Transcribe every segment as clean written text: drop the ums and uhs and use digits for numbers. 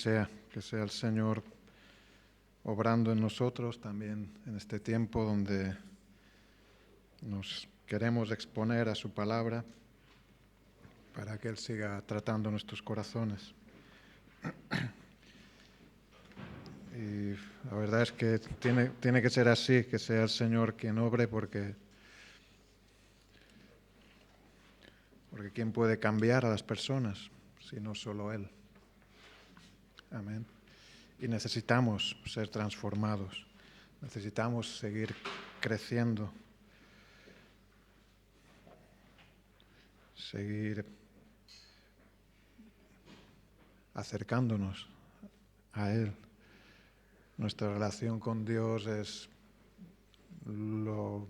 que sea el Señor obrando en nosotros también en este tiempo donde nos queremos exponer a su palabra para que Él siga tratando nuestros corazones. Y la verdad es que tiene que ser así, que sea el Señor quien obre, porque ¿quién puede cambiar a las personas si no solo Él? Amén. Y necesitamos ser transformados, necesitamos seguir creciendo, seguir acercándonos a Él. Nuestra relación con Dios es lo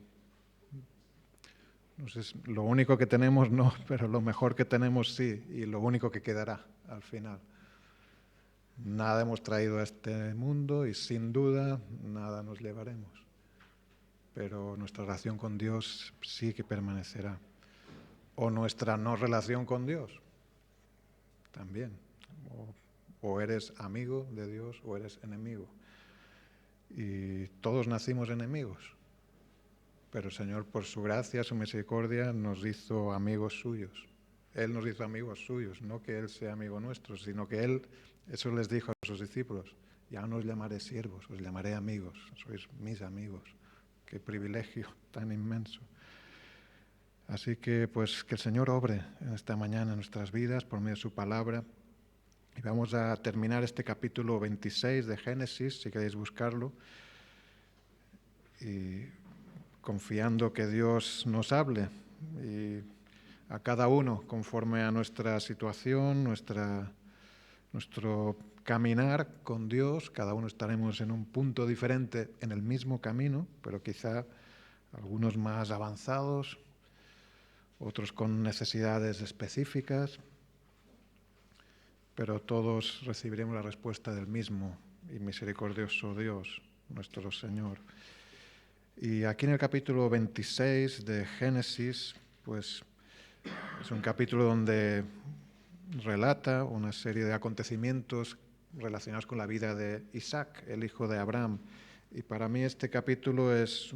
único que tenemos, no, pero lo mejor que tenemos sí, y lo único que quedará al final. Nada hemos traído a este mundo y sin duda nada nos llevaremos. Pero nuestra relación con Dios sí que permanecerá. O nuestra no relación con Dios también. O eres amigo de Dios o eres enemigo. Y todos nacimos enemigos. Pero el Señor, por su gracia, su misericordia, nos hizo amigos suyos. Él nos hizo amigos suyos, no que Él sea amigo nuestro, sino que Él, eso les dijo a sus discípulos: ya no os llamaré siervos, os llamaré amigos, sois mis amigos. Qué privilegio tan inmenso. Así que, pues, que el Señor obre en esta mañana en nuestras vidas por medio de su palabra. Y vamos a terminar este capítulo 26 de Génesis, si queréis buscarlo, y confiando que Dios nos hable y a cada uno conforme a nuestra situación, nuestro caminar con Dios. Cada uno estaremos en un punto diferente en el mismo camino, pero quizá algunos más avanzados, otros con necesidades específicas, pero todos recibiremos la respuesta del mismo y misericordioso Dios, nuestro Señor. Y aquí en el capítulo 26 de Génesis, pues es un capítulo donde relata una serie de acontecimientos relacionados con la vida de Isaac, el hijo de Abraham. Y para mí este capítulo es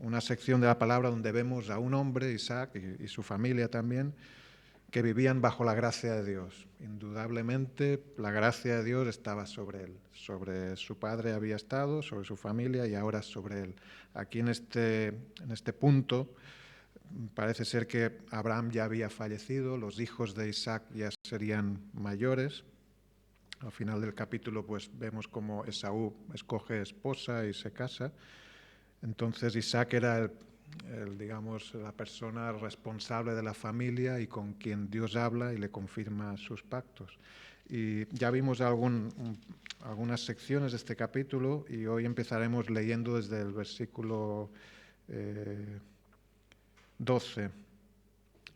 una sección de la palabra donde vemos a un hombre, Isaac, y su familia también, que vivían bajo la gracia de Dios. Indudablemente la gracia de Dios estaba sobre él. Sobre su padre había estado, sobre su familia y ahora sobre él. Aquí en este punto parece ser que Abraham ya había fallecido, los hijos de Isaac ya serían mayores. Al final del capítulo pues vemos cómo Esaú escoge esposa y se casa. Entonces Isaac era digamos, la persona responsable de la familia y con quien Dios habla y le confirma sus pactos. Y ya vimos algunas secciones de este capítulo y hoy empezaremos leyendo desde el versículo 12.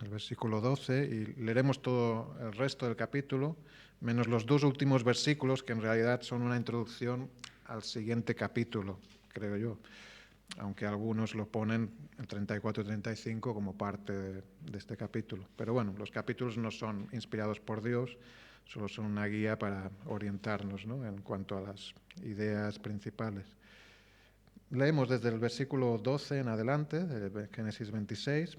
El versículo 12, y leeremos todo el resto del capítulo, menos los dos últimos versículos, que en realidad son una introducción al siguiente capítulo, creo yo, aunque algunos lo ponen en 34 y 35 como parte de este capítulo. Pero bueno, los capítulos no son inspirados por Dios, solo son una guía para orientarnos, ¿no?, en cuanto a las ideas principales. Leemos desde el versículo 12 en adelante, de Génesis 26,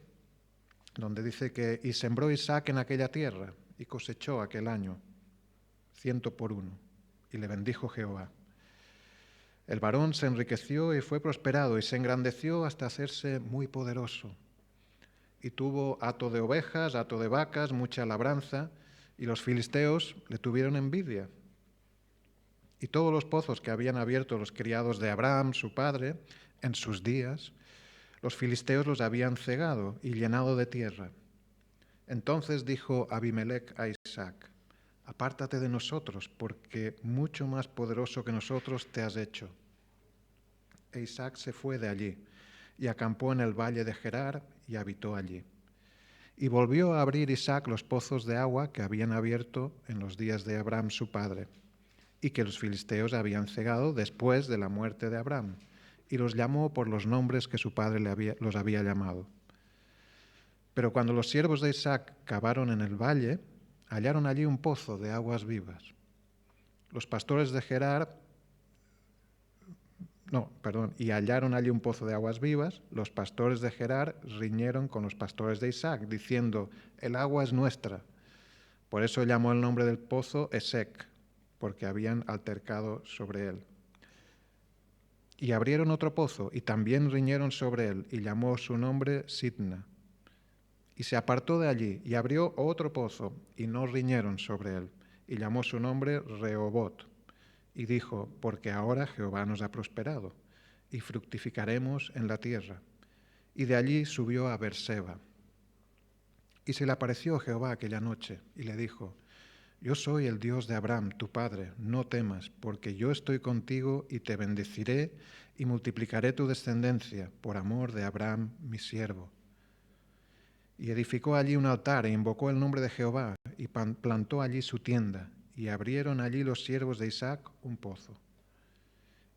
donde dice que «Y sembró Isaac en aquella tierra, y cosechó aquel año 100 por 1, y le bendijo Jehová. El varón se enriqueció y fue prosperado, y se engrandeció hasta hacerse muy poderoso. Y tuvo hato de ovejas, hato de vacas, mucha labranza, y los filisteos le tuvieron envidia. Y todos los pozos que habían abierto los criados de Abraham, su padre, en sus días, los filisteos los habían cegado y llenado de tierra. Entonces dijo Abimelec a Isaac: apártate de nosotros, porque mucho más poderoso que nosotros te has hecho. E Isaac se fue de allí y acampó en el valle de Gerar y habitó allí. Y volvió a abrir Isaac los pozos de agua que habían abierto en los días de Abraham su padre, y que los filisteos habían cegado después de la muerte de Abraham, y los llamó por los nombres que su padre los había llamado. Pero cuando los siervos de Isaac cavaron en el valle, hallaron allí un pozo de aguas vivas. Los pastores de Gerar, y hallaron allí un pozo de aguas vivas. Los pastores de Gerar riñeron con los pastores de Isaac, diciendo: el agua es nuestra. Por eso llamó el nombre del pozo Esek, porque habían altercado sobre él. Y abrieron otro pozo, y también riñeron sobre él, y llamó su nombre Sitna. Y se apartó de allí, y abrió otro pozo, y no riñeron sobre él, y llamó su nombre Rehobot. Y dijo: porque ahora Jehová nos ha prosperado, y fructificaremos en la tierra. Y de allí subió a Beerseba. Y se le apareció Jehová aquella noche, y le dijo: yo soy el Dios de Abraham, tu padre, no temas, porque yo estoy contigo y te bendeciré y multiplicaré tu descendencia por amor de Abraham, mi siervo. Y edificó allí un altar e invocó el nombre de Jehová y plantó allí su tienda, y abrieron allí los siervos de Isaac un pozo.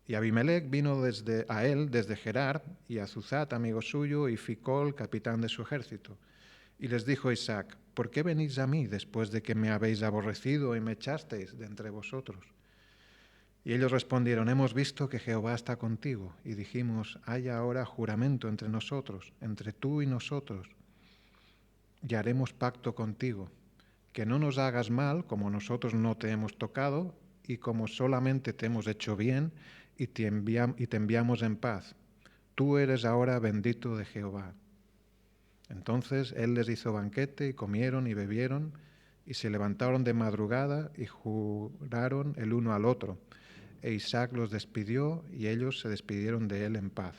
Y Abimelech vino a él desde Gerar, y Azuzat, amigo suyo, y Ficol, capitán de su ejército. Y les dijo Isaac: ¿por qué venís a mí después de que me habéis aborrecido y me echasteis de entre vosotros? Y ellos respondieron: hemos visto que Jehová está contigo. Y dijimos: haya ahora juramento entre nosotros, entre tú y nosotros, y haremos pacto contigo, que no nos hagas mal como nosotros no te hemos tocado y como solamente te hemos hecho bien y te enviamos en paz. Tú eres ahora bendito de Jehová. Entonces él les hizo banquete y comieron y bebieron y se levantaron de madrugada y juraron el uno al otro. E Isaac los despidió y ellos se despidieron de él en paz.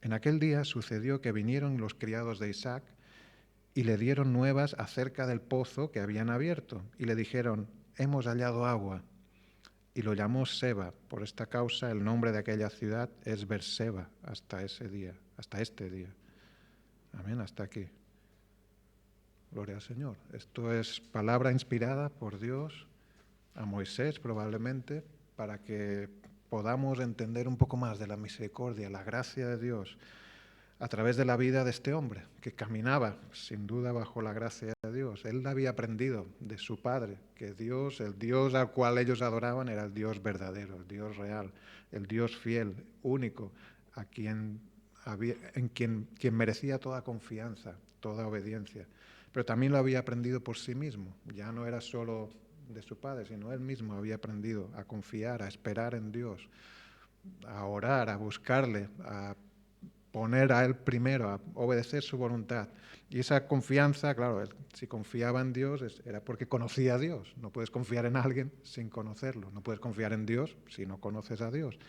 En aquel día sucedió que vinieron los criados de Isaac y le dieron nuevas acerca del pozo que habían abierto y le dijeron: hemos hallado agua. Y lo llamó Seba. Por esta causa el nombre de aquella ciudad es Beerseba hasta este día. Amén, hasta aquí. Gloria al Señor. Esto es palabra inspirada por Dios a Moisés probablemente para que podamos entender un poco más de la misericordia, la gracia de Dios a través de la vida de este hombre que caminaba sin duda bajo la gracia de Dios. Él había aprendido de su padre que Dios, el Dios al cual ellos adoraban, era el Dios verdadero, el Dios real, el Dios fiel, único, en quien merecía toda confianza, toda obediencia. Pero también lo había aprendido por sí mismo. Ya no era solo de su padre, sino él mismo había aprendido a confiar, a esperar en Dios, a orar, a buscarle, a poner a él primero, a obedecer su voluntad. Y esa confianza, claro, si confiaba en Dios era porque conocía a Dios. No puedes confiar en alguien sin conocerlo. No puedes confiar en Dios si no conoces a Dios.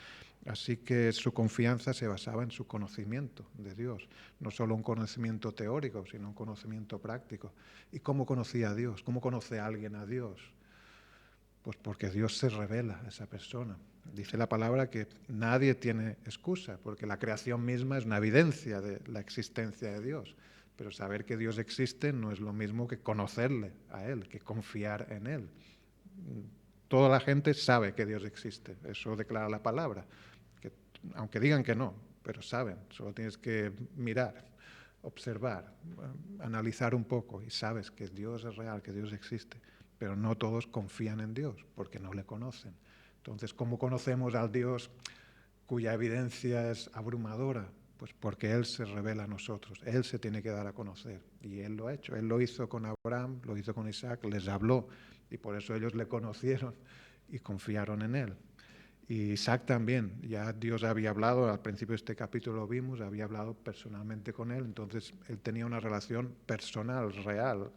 Así que su confianza se basaba en su conocimiento de Dios. No solo un conocimiento teórico, sino un conocimiento práctico. ¿Y cómo conocía a Dios? ¿Cómo conoce a alguien a Dios? Pues porque Dios se revela a esa persona. Dice la palabra que nadie tiene excusa, porque la creación misma es una evidencia de la existencia de Dios. Pero saber que Dios existe no es lo mismo que conocerle a Él, que confiar en Él. Toda la gente sabe que Dios existe, eso declara la palabra. Que, aunque digan que no, pero saben, solo tienes que mirar, observar, analizar un poco y sabes que Dios es real, que Dios existe. Pero no todos confían en Dios porque no le conocen. Entonces, ¿cómo conocemos al Dios cuya evidencia es abrumadora? Pues porque Él se revela a nosotros, Él se tiene que dar a conocer y Él lo ha hecho. Él lo hizo con Abraham, lo hizo con Isaac, les habló y por eso ellos le conocieron y confiaron en Él. Y Isaac también, ya Dios había hablado, al principio de este capítulo lo vimos, había hablado personalmente con él, entonces él tenía una relación personal, real,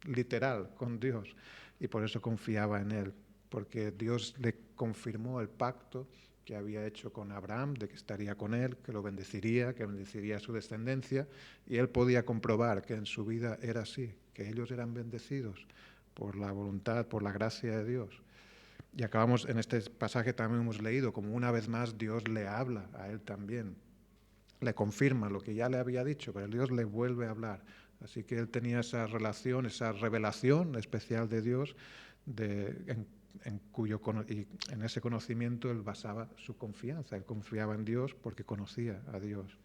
literal con Dios y por eso confiaba en él, porque Dios le confirmó el pacto que había hecho con Abraham, de que estaría con él, que lo bendeciría, que bendeciría a su descendencia, y él podía comprobar que en su vida era así, que ellos eran bendecidos por la voluntad, por la gracia de Dios. Y acabamos, en este pasaje también hemos leído, como una vez más Dios le habla a él también. Le confirma lo que ya le había dicho, pero Dios le vuelve a hablar. Así que él tenía esa relación, esa revelación especial de Dios, en ese conocimiento él basaba su confianza. Él confiaba en Dios porque conocía a Dios.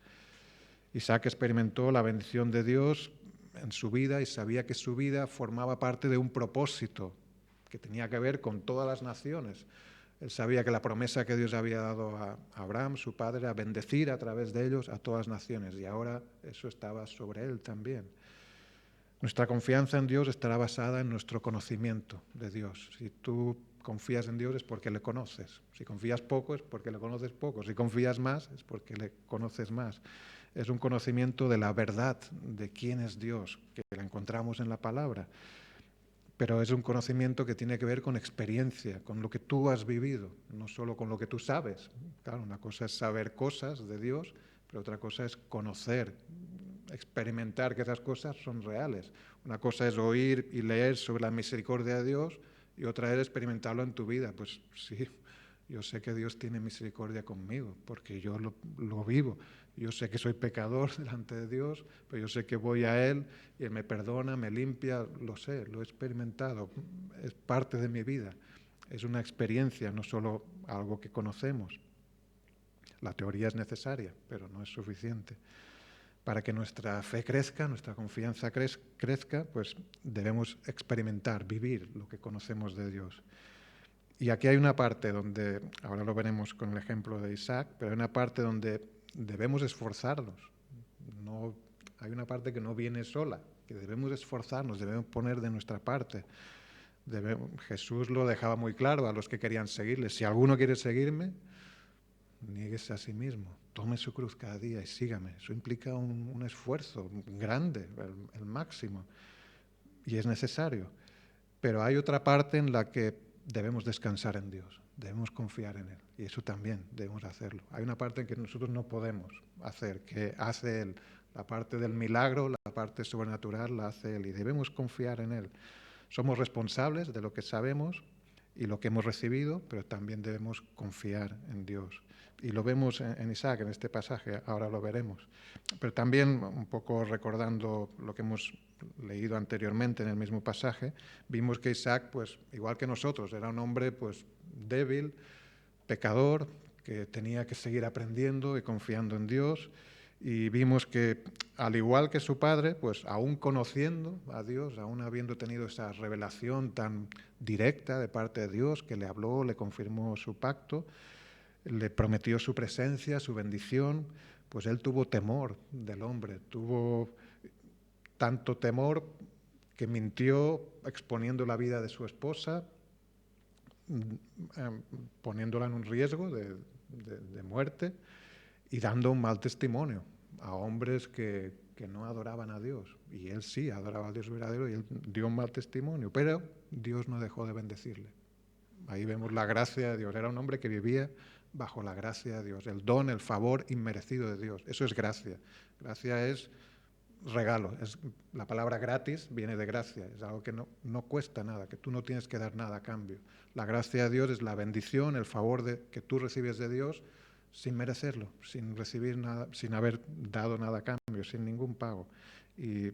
Isaac experimentó la bendición de Dios en su vida y sabía que su vida formaba parte de un propósito que tenía que ver con todas las naciones. Él sabía que la promesa que Dios había dado a Abraham, su padre, a bendecir a través de ellos a todas las naciones, y ahora eso estaba sobre él también. Nuestra confianza en Dios estará basada en nuestro conocimiento de Dios. Si tú confías en Dios es porque le conoces. Si confías poco es porque le conoces poco. Si confías más es porque le conoces más. Es un conocimiento de la verdad de quién es Dios, que la encontramos en la palabra. Pero es un conocimiento que tiene que ver con experiencia, con lo que tú has vivido, no solo con lo que tú sabes. Claro, una cosa es saber cosas de Dios, pero otra cosa es conocer, experimentar que esas cosas son reales. Una cosa es oír y leer sobre la misericordia de Dios y otra es experimentarlo en tu vida. Pues sí, yo sé que Dios tiene misericordia conmigo porque yo lo vivo. Yo sé que soy pecador delante de Dios, pero yo sé que voy a Él y Él me perdona, me limpia, lo sé, lo he experimentado, es parte de mi vida. Es una experiencia, no solo algo que conocemos. La teoría es necesaria, pero no es suficiente. Para que nuestra fe crezca, nuestra confianza crezca, pues debemos experimentar, vivir lo que conocemos de Dios. Y aquí hay una parte donde, ahora lo veremos con el ejemplo de Isaac, pero hay una parte donde debemos esforzarnos. No, hay una parte que no viene sola, que debemos esforzarnos, debemos poner de nuestra parte. Jesús lo dejaba muy claro a los que querían seguirle. Si alguno quiere seguirme, niéguese a sí mismo, tome su cruz cada día y sígame. Eso implica un esfuerzo grande, el máximo, y es necesario. Pero hay otra parte en la que debemos descansar en Dios, debemos confiar en Él, y eso también debemos hacerlo. Hay una parte en que nosotros no podemos hacer, que hace Él. La parte del milagro, la parte sobrenatural la hace Él, y debemos confiar en Él. Somos responsables de lo que sabemos y lo que hemos recibido, pero también debemos confiar en Dios. Y lo vemos en Isaac, en este pasaje, ahora lo veremos. Pero también, un poco recordando lo que hemos leído anteriormente en el mismo pasaje, vimos que Isaac, pues igual que nosotros, era un hombre pues débil, pecador, que tenía que seguir aprendiendo y confiando en Dios. Y vimos que, al igual que su padre, pues aún conociendo a Dios, aún habiendo tenido esa revelación tan directa de parte de Dios, que le habló, le confirmó su pacto, le prometió su presencia, su bendición, pues él tuvo temor del hombre, tuvo tanto temor que mintió exponiendo la vida de su esposa, poniéndola en un riesgo de muerte y dando un mal testimonio a hombres que no adoraban a Dios. Y él sí adoraba a Dios verdadero y él dio un mal testimonio, pero Dios no dejó de bendecirle. Ahí vemos la gracia de Dios. Era un hombre que vivía bajo la gracia de Dios, el don, el favor inmerecido de Dios. Eso es gracia. Gracia es regalo. La palabra gratis viene de gracia. Es algo que no cuesta nada, que tú no tienes que dar nada a cambio. La gracia de Dios es la bendición, el favor que tú recibes de Dios sin merecerlo, sin recibir nada, sin haber dado nada a cambio, sin ningún pago. Y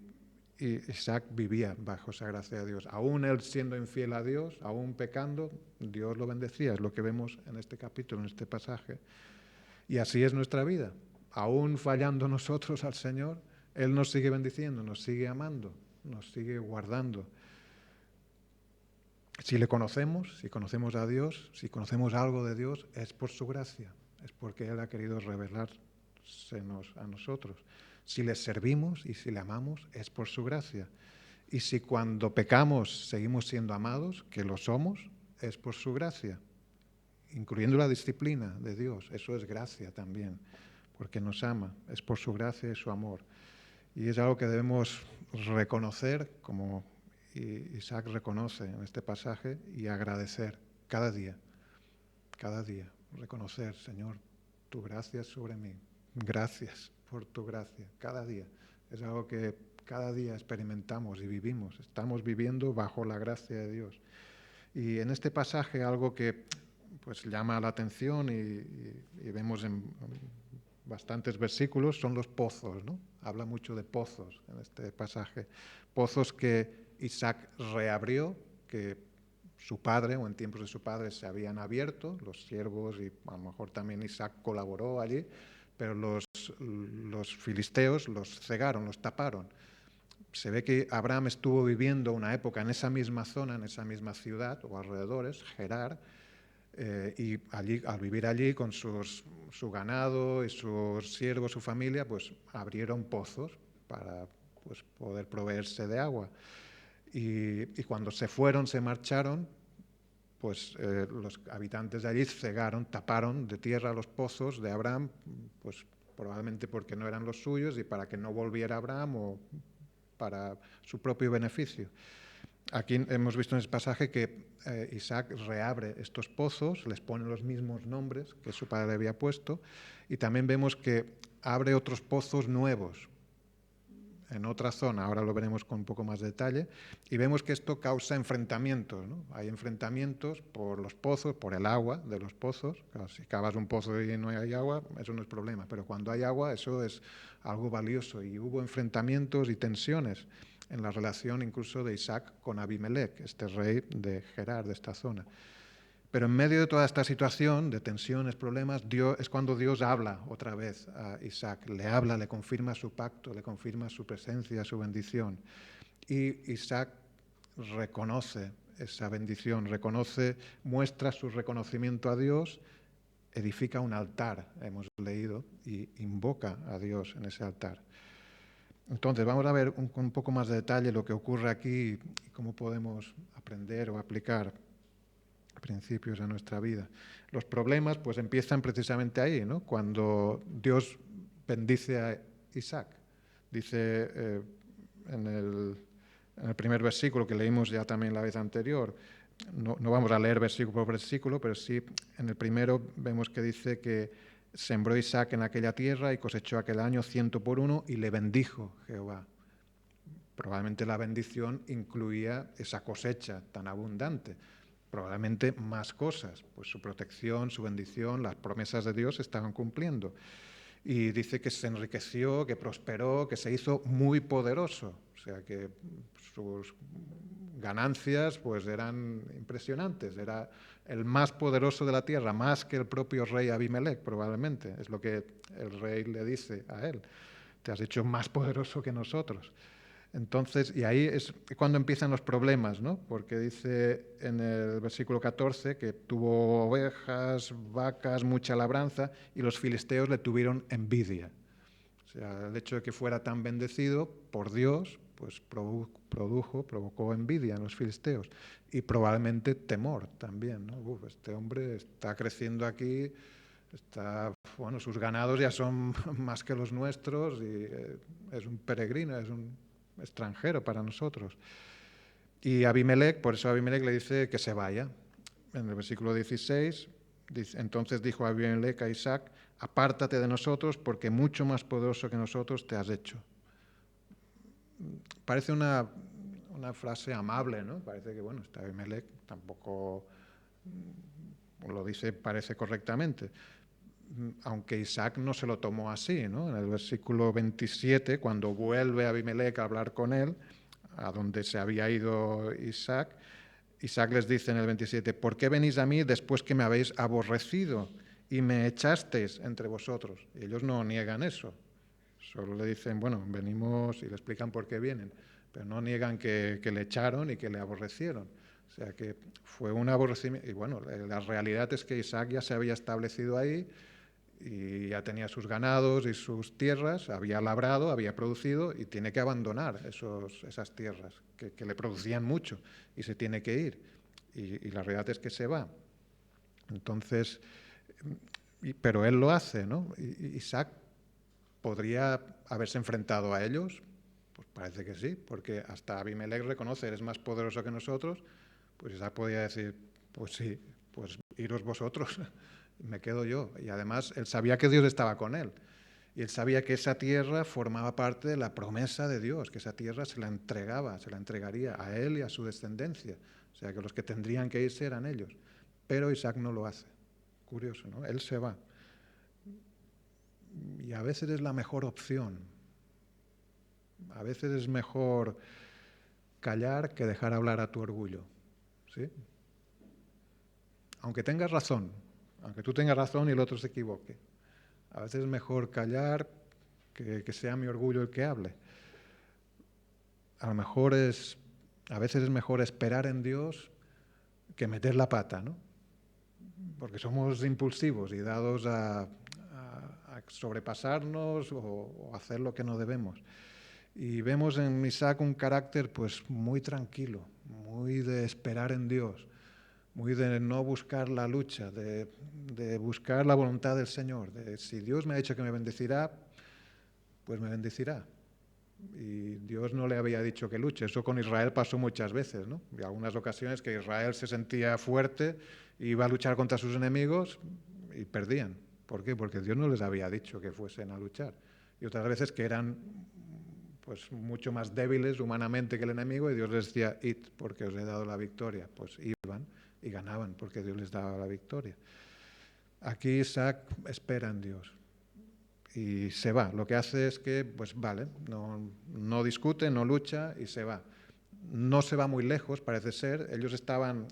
Isaac vivía bajo esa gracia de Dios. Aún él siendo infiel a Dios, aún pecando, Dios lo bendecía. Es lo que vemos en este capítulo, en este pasaje. Y así es nuestra vida. Aún fallando nosotros al Señor, Él nos sigue bendiciendo, nos sigue amando, nos sigue guardando. Si le conocemos, si conocemos a Dios, si conocemos algo de Dios, es por su gracia, es porque Él ha querido revelársenos a nosotros. Si le servimos y si le amamos, es por su gracia. Y si cuando pecamos seguimos siendo amados, que lo somos, es por su gracia, incluyendo la disciplina de Dios. Eso es gracia también, porque nos ama, es por su gracia y su amor. Y es algo que debemos reconocer, como Isaac reconoce en este pasaje, y agradecer cada día, reconocer, Señor, tu gracia es sobre mí, gracias por tu gracia, cada día. Es algo que cada día experimentamos y vivimos, estamos viviendo bajo la gracia de Dios. Y en este pasaje algo que pues llama la atención y vemos en bastantes versículos son los pozos, ¿no? Habla mucho de pozos en este pasaje. Pozos que Isaac reabrió, que su padre o en tiempos de su padre se habían abierto, los siervos y a lo mejor también Isaac colaboró allí, pero los filisteos los cegaron, los taparon. se ve que Abraham estuvo viviendo una época en esa misma zona, en esa misma ciudad o alrededores, Gerar, y allí, al vivir allí con su ganado y sus siervos, su familia, pues abrieron pozos para pues, poder proveerse de agua. Y cuando se fueron, se marcharon, pues los habitantes de allí cegaron, taparon de tierra los pozos de Abraham, pues probablemente porque no eran los suyos y para que no volviera Abraham o para su propio beneficio. Aquí hemos visto en ese pasaje que Isaac reabre estos pozos, les pone los mismos nombres que su padre había puesto, y también vemos que abre otros pozos nuevos en otra zona, ahora lo veremos con un poco más de detalle, y vemos que esto causa enfrentamientos, ¿no? Hay enfrentamientos por los pozos, por el agua de los pozos. Claro, si cavas un pozo y no hay agua, eso no es problema, pero cuando hay agua, eso es algo valioso, y hubo enfrentamientos y tensiones en la relación incluso de Isaac con Abimelech, este rey de Gerar, de esta zona. Pero en medio de toda esta situación de tensiones, problemas, es cuando Dios habla otra vez a Isaac. Le habla, le confirma su pacto, le confirma su presencia, su bendición. Y Isaac reconoce esa bendición, muestra su reconocimiento a Dios, edifica un altar, hemos leído, y invoca a Dios en ese altar. Entonces, vamos a ver con un poco más de detalle lo que ocurre aquí y cómo podemos aprender o aplicar principios de nuestra vida. Los problemas pues empiezan precisamente ahí, ¿no? Cuando Dios bendice a Isaac. Dice en el primer versículo que leímos ya también la vez anterior, no vamos a leer versículo por versículo, pero sí en el primero vemos que dice que sembró Isaac en aquella tierra y cosechó aquel año 100 por 1 y le bendijo Jehová. Probablemente la bendición incluía esa cosecha tan abundante. Probablemente más cosas, pues su protección, su bendición, las promesas de Dios se estaban cumpliendo. Y dice que se enriqueció, que prosperó, que se hizo muy poderoso. O sea que sus ganancias pues eran impresionantes. Era el más poderoso de la tierra, más que el propio rey Abimelech, probablemente. Es lo que el rey le dice a él. Te has hecho más poderoso que nosotros. Entonces, y ahí es cuando empiezan los problemas, ¿no? Porque dice en el versículo 14 que tuvo ovejas, vacas, mucha labranza, y los filisteos le tuvieron envidia. O sea, el hecho de que fuera tan bendecido por Dios, pues provocó envidia en los filisteos y probablemente temor también, ¿no? Este hombre está creciendo aquí, bueno, sus ganados ya son más que los nuestros y es un peregrino, es un extranjero para nosotros. Y Abimelech, por eso Abimelech le dice que se vaya. En el versículo 16, entonces dijo Abimelech a Isaac, apártate de nosotros porque mucho más poderoso que nosotros te has hecho. Parece una frase amable, ¿no? Parece que, bueno, este Abimelech tampoco lo dice, parece correctamente. Aunque Isaac no se lo tomó así, ¿no? En el versículo 27, cuando vuelve Abimelech a hablar con él, a donde se había ido Isaac, Isaac les dice en el 27, ¿por qué venís a mí después que me habéis aborrecido y me echasteis entre vosotros? Y ellos no niegan eso, solo le dicen, bueno, venimos y le explican por qué vienen, pero no niegan que le echaron y que le aborrecieron. O sea que fue un aborrecimiento. Y bueno, la realidad es que Isaac ya se había establecido ahí y ya tenía sus ganados y sus tierras, había labrado, había producido y tiene que abandonar esas tierras que le producían mucho y se tiene que ir. Y la realidad es que se va. Entonces, pero él lo hace, ¿no? Isaac podría haberse enfrentado a ellos, pues parece que sí, porque hasta Abimelech reconoce, eres más poderoso que nosotros, pues Isaac podría decir, pues sí, pues iros vosotros. Me quedo yo. Y además él sabía que Dios estaba con él. Y él sabía que esa tierra formaba parte de la promesa de Dios, que esa tierra se la entregaría a él y a su descendencia. O sea, que los que tendrían que irse eran ellos. Pero Isaac no lo hace. Curioso, ¿no? Él se va. Y a veces es la mejor opción. A veces es mejor callar que dejar hablar a tu orgullo. ¿Sí? Aunque tengas razón, aunque tú tengas razón y el otro se equivoque. A veces es mejor callar que sea mi orgullo el que hable. a lo mejor a veces es mejor esperar en Dios que meter la pata, ¿no? Porque somos impulsivos y dados a sobrepasarnos o hacer lo que no debemos. Y vemos en Isaac un carácter pues muy tranquilo, muy de esperar en Dios, muy de no buscar la lucha, de buscar la voluntad del Señor, de si Dios me ha dicho que me bendecirá, pues me bendecirá. Y Dios no le había dicho que luche. Eso con Israel pasó muchas veces, ¿no? Y algunas ocasiones que Israel se sentía fuerte, iba a luchar contra sus enemigos y perdían. ¿Por qué? Porque Dios no les había dicho que fuesen a luchar. Y otras veces que eran pues mucho más débiles humanamente que el enemigo y Dios les decía, id porque os he dado la victoria. Pues iban y ganaban porque Dios les daba la victoria. Aquí Isaac espera en Dios y se va. Lo que hace es que, pues vale, no discute, no lucha y se va. No se va muy lejos, parece ser. Ellos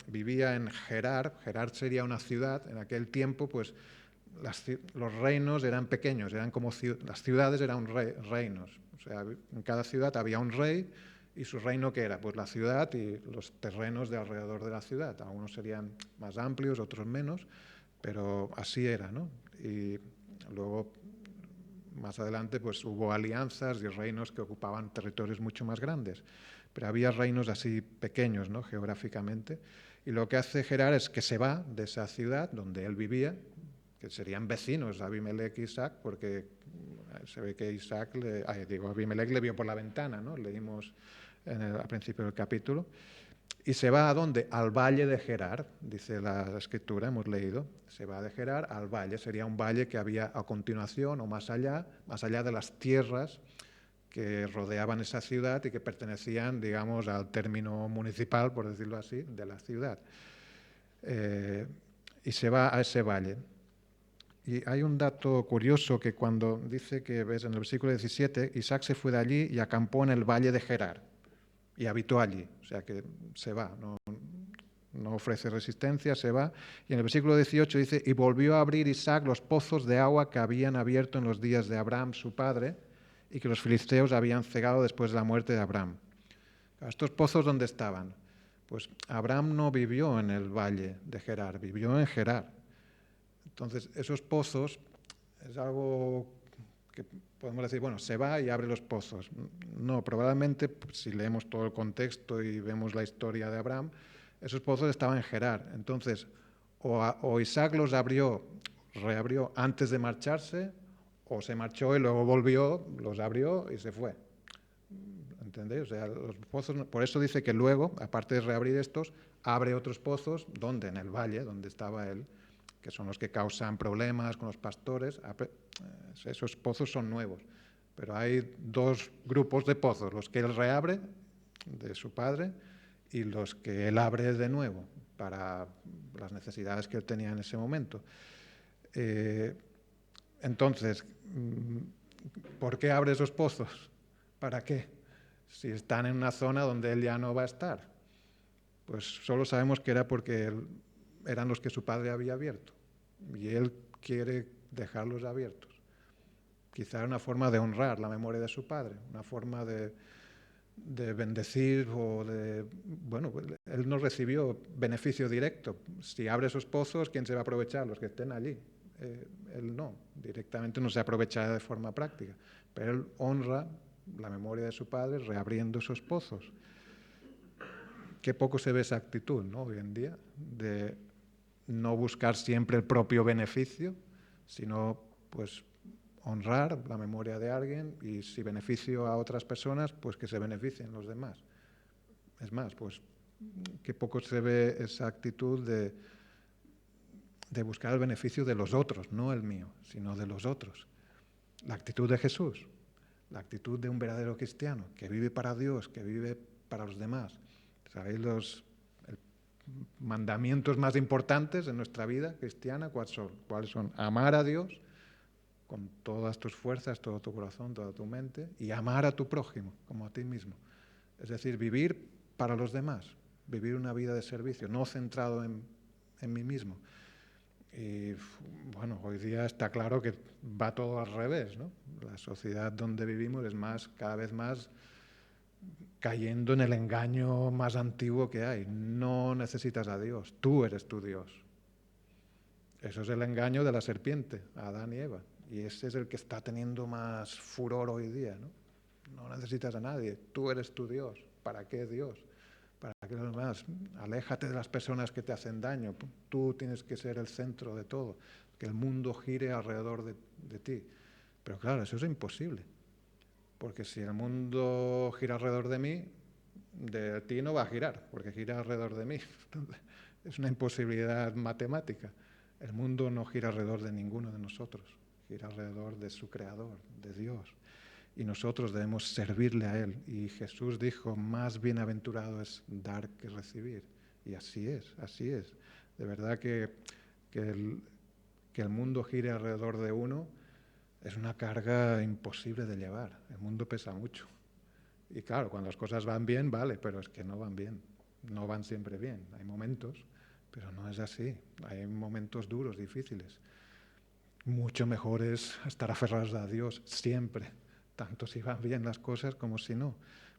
vivía en Gerar. Gerar sería una ciudad. En aquel tiempo, pues los reinos eran pequeños, eran como las ciudades eran reinos. O sea, en cada ciudad había un rey y su reino, ¿qué era? Pues la ciudad y los terrenos de alrededor de la ciudad. Algunos serían más amplios, otros menos, pero así era, ¿no? Y luego, más adelante, pues hubo alianzas y reinos que ocupaban territorios mucho más grandes. Pero había reinos así pequeños, ¿no? Geográficamente. Y lo que hace Gerar es que se va de esa ciudad donde él vivía, que serían vecinos Abimelech y Isaac, porque se ve que Abimelech le vio por la ventana, ¿no? Leímos al principio del capítulo. Y se va ¿a dónde? Al valle de Gerar, dice la escritura, hemos leído. Se va de Gerar al valle, sería un valle que había a continuación o más allá de las tierras que rodeaban esa ciudad y que pertenecían, digamos, al término municipal, por decirlo así, de la ciudad. Y se va a ese valle. Y hay un dato curioso que cuando dice que, ves en el versículo 17, Isaac se fue de allí y acampó en el valle de Gerar y habitó allí, o sea que se va, no ofrece resistencia, se va. Y en el versículo 18 dice, y volvió a abrir Isaac los pozos de agua que habían abierto en los días de Abraham, su padre, y que los filisteos habían cegado después de la muerte de Abraham. ¿Estos pozos dónde estaban? Pues Abraham no vivió en el valle de Gerar, vivió en Gerar. Entonces, esos pozos es algo que podemos decir, bueno, se va y abre los pozos. No, probablemente, si leemos todo el contexto y vemos la historia de Abraham, esos pozos estaban en Gerar. Entonces, o Isaac los reabrió antes de marcharse, o se marchó y luego volvió, los abrió y se fue. ¿Entendéis? O sea, los pozos, por eso dice que luego, aparte de reabrir estos, abre otros pozos, ¿dónde? En el valle, donde estaba él, que son los que causan problemas con los pastores. Esos pozos son nuevos. Pero hay dos grupos de pozos, los que él reabre de su padre y los que él abre de nuevo para las necesidades que él tenía en ese momento. Entonces, ¿por qué abre esos pozos? ¿Para qué? Si están en una zona donde él ya no va a estar. Pues solo sabemos que era porque eran los que su padre había abierto y él quiere dejarlos abiertos. Quizá era una forma de honrar la memoria de su padre, una forma de bendecir o de... Bueno, él no recibió beneficio directo. Si abre esos pozos, ¿quién se va a aprovechar? Los que estén allí. Él no, directamente no se aprovecha de forma práctica, pero él honra la memoria de su padre reabriendo esos pozos. Qué poco se ve esa actitud, ¿no? Hoy en día, de no buscar siempre el propio beneficio, sino pues honrar la memoria de alguien y si beneficio a otras personas, pues que se beneficien los demás. Es más, pues qué poco se ve esa actitud de buscar el beneficio de los otros, no el mío, sino de los otros. La actitud de Jesús, la actitud de un verdadero cristiano, que vive para Dios, que vive para los demás. ¿Sabéis los mandamientos más importantes en nuestra vida cristiana? ¿Cuáles son? Amar a Dios con todas tus fuerzas, todo tu corazón, toda tu mente, y amar a tu prójimo como a ti mismo. Es decir, vivir para los demás, vivir una vida de servicio, no centrado en mí mismo. Y bueno, hoy día está claro que va todo al revés, ¿no? La sociedad donde vivimos es cada vez más cayendo en el engaño más antiguo que hay. No necesitas a Dios, tú eres tu Dios. Eso es el engaño de la serpiente, a Adán y Eva. Y ese es el que está teniendo más furor hoy día, ¿no? No necesitas a nadie, tú eres tu Dios. ¿Para qué Dios? ¿Para qué los demás? Aléjate de las personas que te hacen daño. Tú tienes que ser el centro de todo, que el mundo gire alrededor de ti. Pero claro, eso es imposible, porque si el mundo gira alrededor de mí, de ti no va a girar, porque gira alrededor de mí. Entonces, es una imposibilidad matemática. El mundo no gira alrededor de ninguno de nosotros, gira alrededor de su creador, de Dios. Y nosotros debemos servirle a Él. Y Jesús dijo, más bienaventurado es dar que recibir. Y así es, así es. De verdad que el mundo gire alrededor de uno es una carga imposible de llevar. El mundo pesa mucho. Y claro, cuando las cosas van bien, vale, pero es que no van bien. No van siempre bien. Hay momentos, pero no es así. Hay momentos duros, difíciles. Mucho mejor es estar aferrados a Dios siempre, tanto si van bien las cosas como si no,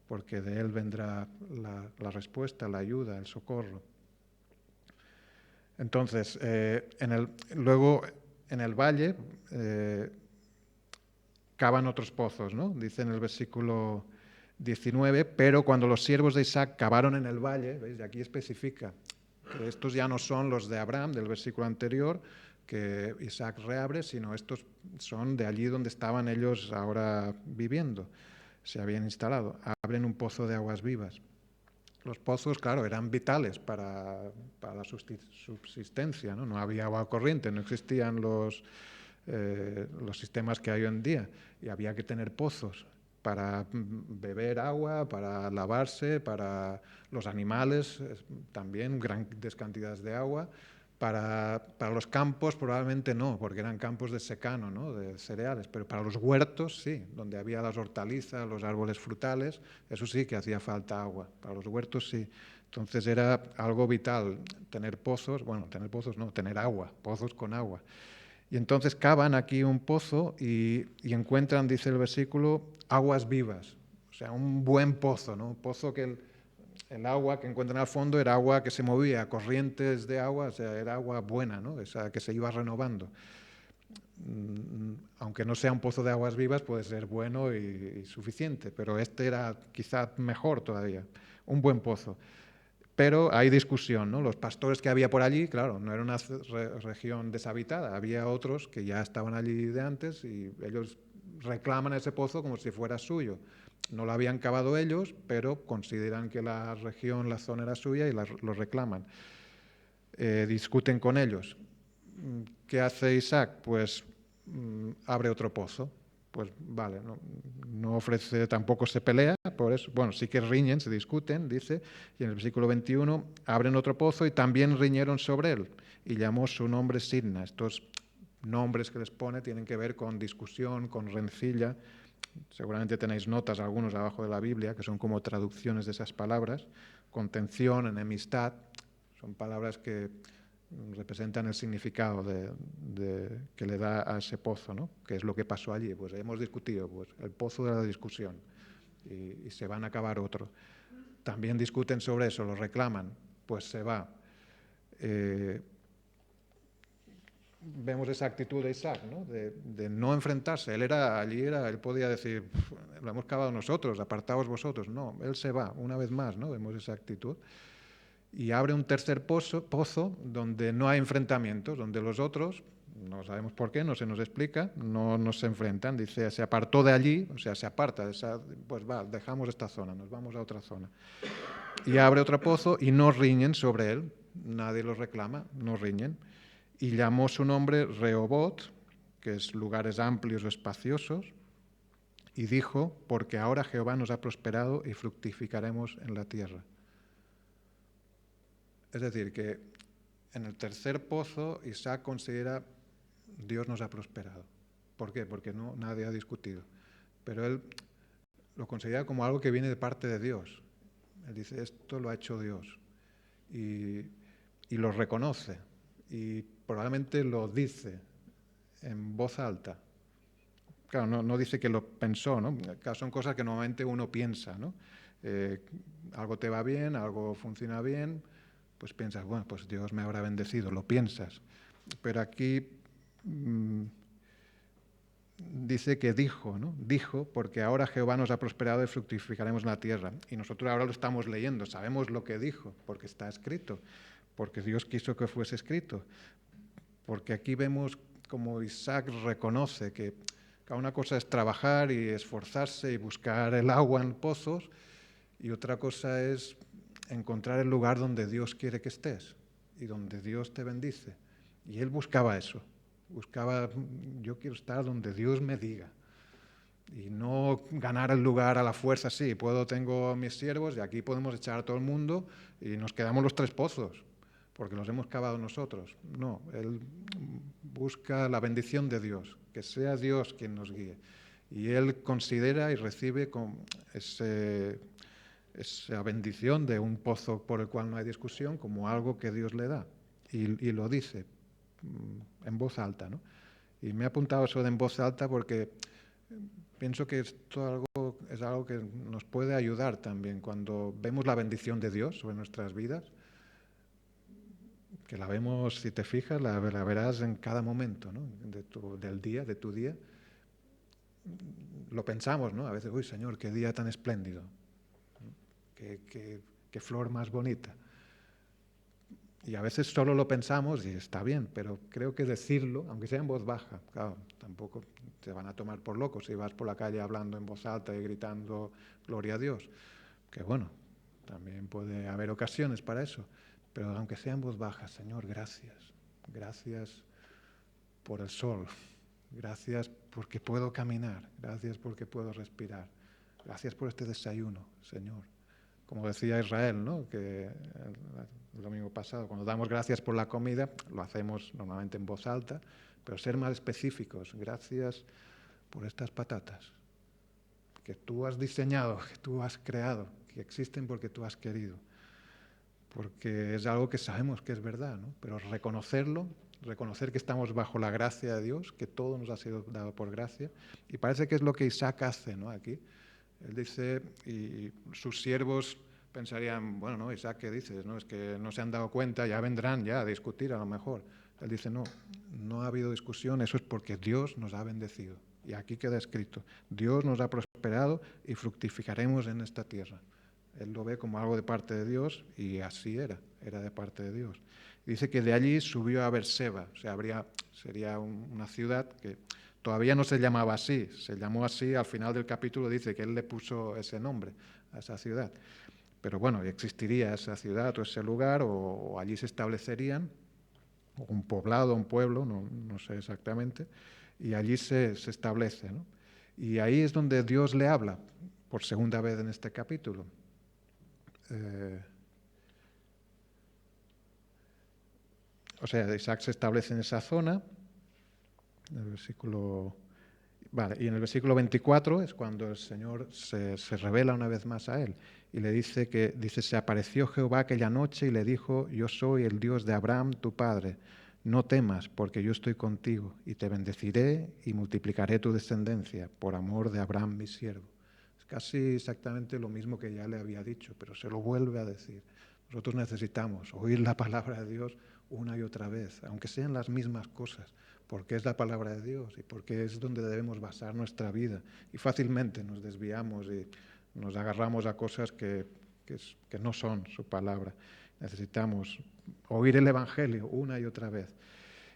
porque de Él vendrá la respuesta, la ayuda, el socorro. Entonces, luego en el valle cavan otros pozos, ¿no? Dice en el versículo 19, pero cuando los siervos de Isaac cavaron en el valle, ¿veis? Aquí especifica que estos ya no son los de Abraham, del versículo anterior, que Isaac reabre, sino estos son de allí donde estaban ellos ahora viviendo, se habían instalado. Abren un pozo de aguas vivas. Los pozos, claro, eran vitales para la subsistencia, ¿no? No había agua corriente, no existían los sistemas que hay hoy en día, y había que tener pozos para beber agua, para lavarse, para los animales, también grandes cantidades de agua. Para los campos probablemente no, porque eran campos de secano, ¿no? De cereales, pero para los huertos sí, donde había las hortalizas, los árboles frutales, eso sí que hacía falta agua, para los huertos sí. Entonces era algo vital tener pozos, bueno, tener pozos no, tener agua, pozos con agua. Y entonces cavan aquí un pozo y encuentran, dice el versículo, aguas vivas, o sea, un buen pozo, ¿no? Un pozo que el agua que encuentran al fondo era agua que se movía, corrientes de agua, o sea, era agua buena, ¿no? Esa que se iba renovando. Aunque no sea un pozo de aguas vivas, puede ser bueno y suficiente, pero este era quizá mejor todavía, un buen pozo. Pero hay discusión, ¿no? Los pastores que había por allí, claro, no era una región deshabitada, había otros que ya estaban allí de antes y ellos reclaman ese pozo como si fuera suyo. No lo habían cavado ellos, pero consideran que la región, la zona era suya y lo reclaman. Discuten con ellos. ¿Qué hace Isaac? Pues abre otro pozo. Pues vale, no ofrece, tampoco se pelea, por eso, bueno, sí que riñen, se discuten, dice, y en el versículo 21 abren otro pozo y también riñeron sobre él, y llamó su nombre Sidna. Estos nombres que les pone tienen que ver con discusión, con rencilla. Seguramente tenéis notas algunos abajo de la Biblia, que son como traducciones de esas palabras, contención, enemistad, son palabras que representan el significado que le da a ese pozo, ¿no? Que es lo que pasó allí. Pues hemos discutido, pues el pozo de la discusión, y se van a acabar otro. También discuten sobre eso, lo reclaman, pues se va. Vemos esa actitud de Isaac, ¿no? De no enfrentarse. Él podía decir, lo hemos cavado nosotros, apartaos vosotros. No, él se va, una vez más, ¿no? Vemos esa actitud. Y abre un tercer pozo donde no hay enfrentamientos, donde los otros, no sabemos por qué, no se nos explica, no se enfrentan. Dice, se apartó de allí, o sea, se aparta, pues va, dejamos esta zona, nos vamos a otra zona. Y abre otro pozo y no riñen sobre él, nadie los reclama, no riñen. Y llamó su nombre Rehobot, que es lugares amplios o espaciosos, y dijo, porque ahora Jehová nos ha prosperado y fructificaremos en la tierra. Es decir, que en el tercer pozo Isaac considera Dios nos ha prosperado. ¿Por qué? Porque nadie ha discutido. Pero él lo considera como algo que viene de parte de Dios. Él dice, esto lo ha hecho Dios. Y lo reconoce. Y probablemente lo dice en voz alta. Claro, no dice que lo pensó, ¿no? Claro, son cosas que normalmente uno piensa, ¿no? Algo te va bien, algo funciona bien, pues piensas, bueno, pues Dios me habrá bendecido, lo piensas. Pero aquí dice que dijo, ¿no? Dijo, porque ahora Jehová nos ha prosperado y fructificaremos la tierra. Y nosotros ahora lo estamos leyendo, sabemos lo que dijo, porque está escrito, porque Dios quiso que fuese escrito. Porque aquí vemos como Isaac reconoce que una cosa es trabajar y esforzarse y buscar el agua en pozos, y otra cosa es encontrar el lugar donde Dios quiere que estés y donde Dios te bendice. Y él buscaba eso. Buscaba, yo quiero estar donde Dios me diga. Y no ganar el lugar a la fuerza, sí, tengo a mis siervos y aquí podemos echar a todo el mundo y nos quedamos los 3 pozos, porque los hemos cavado nosotros. No, él busca la bendición de Dios, que sea Dios quien nos guíe. Y él considera y recibe con esa bendición de un pozo por el cual no hay discusión como algo que Dios le da. Y lo dice en voz alta, ¿no? Y me he apuntado eso de en voz alta porque pienso que esto es algo que nos puede ayudar también cuando vemos la bendición de Dios sobre nuestras vidas, que la vemos, si te fijas, la verás en cada momento, ¿no? Del día, de tu día. Lo pensamos, ¿no? A veces, uy, Señor, qué día tan espléndido, qué flor más bonita. Y a veces solo lo pensamos y está bien, pero creo que decirlo, aunque sea en voz baja, claro, tampoco te van a tomar por loco si vas por la calle hablando en voz alta y gritando gloria a Dios, que bueno, también puede haber ocasiones para eso, pero aunque sea en voz baja, Señor, gracias, gracias por el sol, gracias porque puedo caminar, gracias porque puedo respirar, gracias por este desayuno, Señor. Como decía Israel, ¿no? Que el domingo pasado, cuando damos gracias por la comida, lo hacemos normalmente en voz alta, pero ser más específicos. Gracias por estas patatas que tú has diseñado, que tú has creado, que existen porque tú has querido. Porque es algo que sabemos que es verdad, ¿no? Pero reconocerlo, reconocer que estamos bajo la gracia de Dios, que todo nos ha sido dado por gracia, y parece que es lo que Isaac hace, ¿no? Aquí. Él dice, y sus siervos pensarían, bueno, no, Isaac, ¿qué dices? No, es que no se han dado cuenta, ya vendrán ya a discutir a lo mejor. Él dice, no, no ha habido discusión, eso es porque Dios nos ha bendecido. Y aquí queda escrito, Dios nos ha prosperado y fructificaremos en esta tierra. Él lo ve como algo de parte de Dios y así era de parte de Dios. Dice que de allí subió a Berseba, o sea, sería una ciudad que todavía no se llamaba así, se llamó así, al final del capítulo dice que él le puso ese nombre a esa ciudad. Pero bueno, existiría esa ciudad o ese lugar, o allí se establecerían, o un poblado, un pueblo, no sé exactamente, y allí se establece, ¿no? Y ahí es donde Dios le habla, por segunda vez en este capítulo. O sea, Isaac se establece en esa zona, en el versículo... Vale, y en el versículo 24 es cuando el Señor se revela una vez más a él y le dice se apareció Jehová aquella noche y le dijo, yo soy el Dios de Abraham, tu padre, no temas porque yo estoy contigo y te bendeciré y multiplicaré tu descendencia por amor de Abraham mi siervo. Es casi exactamente lo mismo que ya le había dicho, pero se lo vuelve a decir. Nosotros necesitamos oír la palabra de Dios una y otra vez, aunque sean las mismas cosas, porque es la palabra de Dios y porque es donde debemos basar nuestra vida. Y fácilmente nos desviamos y nos agarramos a cosas que no son su palabra. Necesitamos oír el Evangelio una y otra vez.